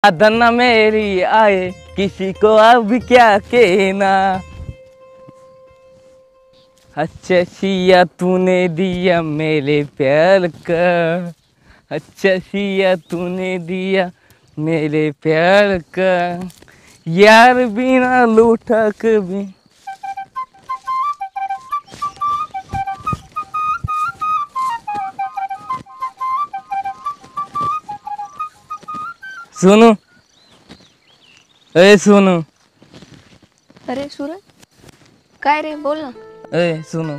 अदना मेरी आए किसी को अब क्या कहना। अच्छा सिया तूने दिया मेरे प्यार का, अच्छा सिया तूने दिया मेरे प्यार का, यार बिना लूटा कभी। सुनो ए सुनो, अरे सूरज काय रे, बोल ना. ए सुनो,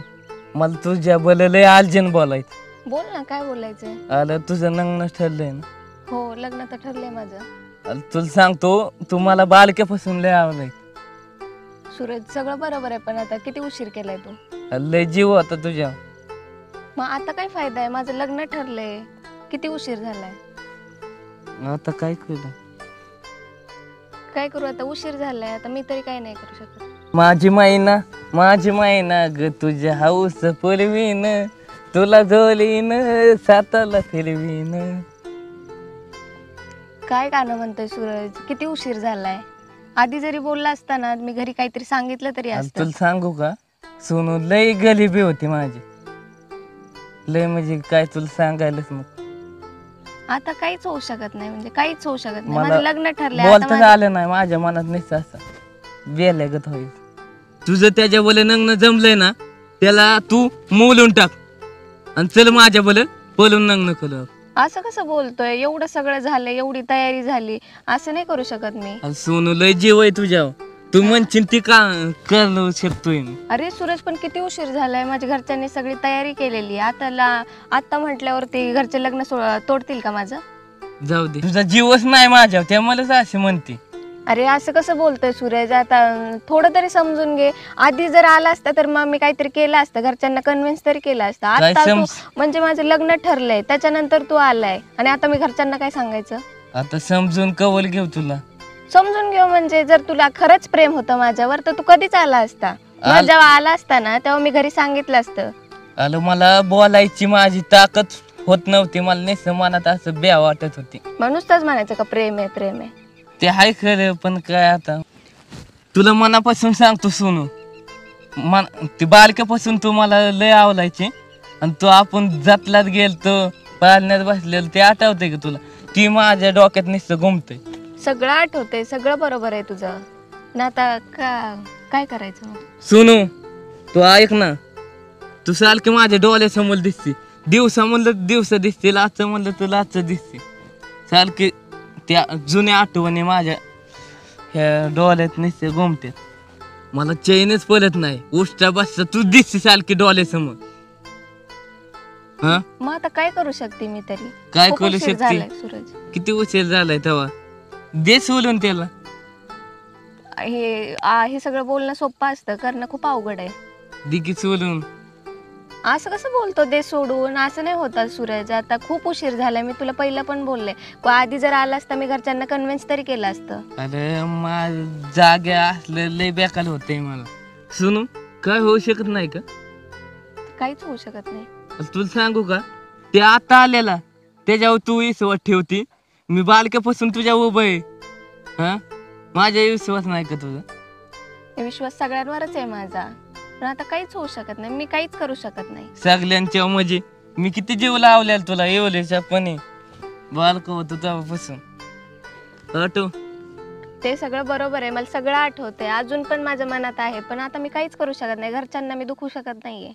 मला तुझ्या बोलले अर्जंट बोलायचं. बोल ना, काय बोलायचंय. आलं तुझं लग्न ठरलंय ना. हो, लग्न तर ठरलंय माझं. तुला सांगतो, तू मला बालक्यापासून लय आवडलाय. सूरज सगळं बरोबर आहे, पण आता किती उशीर केलाय तू. लय जीव होता तुझ्या. मग आता काय फायदा आहे, माझं लग्न ठरलंय, किती उशीर झालाय. आता काय केलं. काय करू आता, उशीर झालाय, आता मी तरी काय नाही करू शकत. माझी मायना ग तुझ्या हाऊस पुरवीन, तुला झोलीन साताला फिरवीन. काय गाणं म्हणतोय सूरज, किती उशीर झालाय. आधी जरी बोलला असता ना, मी घरी काहीतरी सांगितलं तरी असतं. तुला सांगू का सोनू, लय गरीबी होती माझी, लय म्हणजे काय तुला सांगायलाच मग. आता काहीच होऊ शकत नाही, म्हणजे काहीच होऊ शकत नाही. मला माझं लग्न ठरलंय. बोलता आलं नाही, माझ्या मनात नाही असं बेलेगत होईल. तुझं त्याच्या बोले लग्न जमलंय ना, त्याला तू मोलून टाक आणि चल माझ्या बोले पळून लग्न करू. असं कसं बोलतोय, एवढं सगळं झालंय, एवढी तयारी झाली, असं नाही करू शकत मी. सोनू लय जीव आहे तुझ्या, तू म्हणशील ती का करू शकतोय. अरे सूरज, पण किती उशीर झालाय, माझ्या घरच्यांनी सगळी तयारी केलेली. आता म्हटल्यावरती घरचे लग्न तोडतील का माझं. जाऊ दे, तुझा जीवच नाही माझ्या, त्या मलाच असे म्हणते. अरे असं कसं बोलतोय सूरज, आता थोडं तरी समजून घे. आधी जर आला असता तर मग मी काहीतरी केलं असतं, घरच्यांना कन्व्हिन्स तरी केलं असतं. आता तू म्हणजे माझं लग्न ठरलंय, त्याच्यानंतर तू आलाय आणि आता मी घरच्यांना काय सांगायचं. आता समजून कवल घेऊ तुला. समजून घेऊ म्हणजे, जर तुला खरंच प्रेम होतं माझ्यावर तर तू कधीच आला असता. जेव्हा आला असता ना, तेव्हा मी घरी सांगितलं असतं. आलो, मला बोलायची माझी ताकद होत नव्हती, मला नाही मनात असं ब्या वाटत होती. नुसतंच म्हणायचं का प्रेम आहे प्रेम आहे. ते हाय खरं, पण काय आता तुला मनापासून सांगतो सोनू, ती बालक्यापासून तू मला लय आवडायची, आणि तू आपण जतलात गेलतो पाळण्यात बसलेलं ते आठवतंय का तुला. ती माझ्या डोक्यात नुसतं घुमतंय. सगळं आठवतंय, सगळं बरोबर आहे तुझं ना. आता काय करायचं सोनू, तू ऐक ना, तू सारखी माझ्या डोळ्यासमोर दिसते. दिवसा म्हणलं दिवसा दिसते, लाच म्हणलं तर लाच दिसते. सारखी त्या जुन्या आठवणी माझ्या ह्या डोळ्यात नुसते घुमतात. मला चैनच पडत नाही, उष्टा बसता तू दिसते सारखी डोळ्यासमोर. हा, मग आता काय करू शकते मी तरी. काय करू शकते. सूरज किती उशीर झालाय तेव्हा, दे सोडून त्याला. हे सगळं बोलणं सोपं असतं, करणं खूप अवघड आहे. दिगी सोडून. असं कसं बोलतो दे सोडून, असं नाही होता सूरज. आता खूप उशीर झालाय, मी तुला पहिलं पण बोलले. आधी जर आला असता मी घरच्यांना कन्व्हिन्स तरी केलं असतं. अरे माझ जागे असलं लय बेकार होते मला. सुनू, काय होऊ शकत नाही का. काहीच होऊ शकत नाही. तुला सांगू का, ते आता आलेला त्याच्यावर तू विश्वास ठेवती. मी बालक्यापासून तुझ्या उभं आहे. हा, माझ्या विश्वास नाही का तुझा. विश्वास सगळ्यांवरच आहे माझा, पण आता काहीच होऊ शकत नाही, मी काहीच करू शकत नाही. सगळ्यांच्या म्हणजे मी किती जीव लावलेला तुला, एवढ्याच्या पण बालक होतो तेव्हापासून आठव. ते सगळं बरोबर आहे, मला सगळं आठवतंय, अजून पण माझ्या मनात आहे. पण आता मी काहीच करू शकत नाही, घरच्यांना मी दुखवू शकत नाहीये.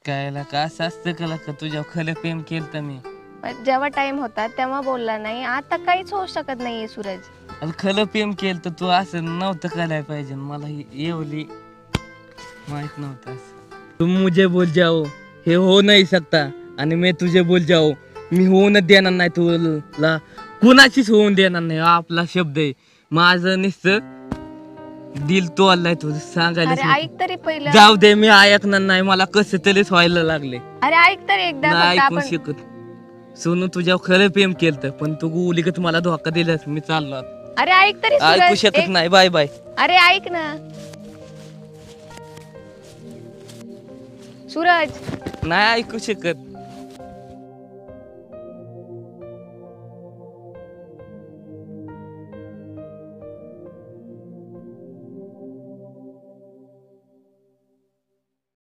कायला का असं असतं का तुझ्या खरं प्रेम केलं तर मी. जेव्हा टाइम होता तेव्हा बोलला नाही, आता काहीच होऊ शकत नाहीये सूरज. खरं प्रेम केलं तर तू असं नव्हतं करायला पाहिजे. मला एवढी माहित नव्हतं. तू मुझे बोल जाओ हे हो नाही सकता, आणि मी तुझे बोल जाओ मी होऊनच देणार नाही. तुला कुणाचीच होऊन देणार नाही, आपला शब्द आहे. माझं नुसतं दिल तो आलाय तुझं सांगायला. ऐक तरी पहिलं. जाऊ दे, मी ऐकणार नाही, मला कसं तरीच व्हायला लागले. अरे ऐक तर एकदा. ऐकू शकत सोनू, तुझ्या खरं प्रेम केलं, पण तू गुलिकत मला धोका दिलास. मी चाललो. अरे ऐक तरी. ऐकू शकत नाही. Bye bye. अरे ऐक ना सूरज. नाही ऐकू शकत.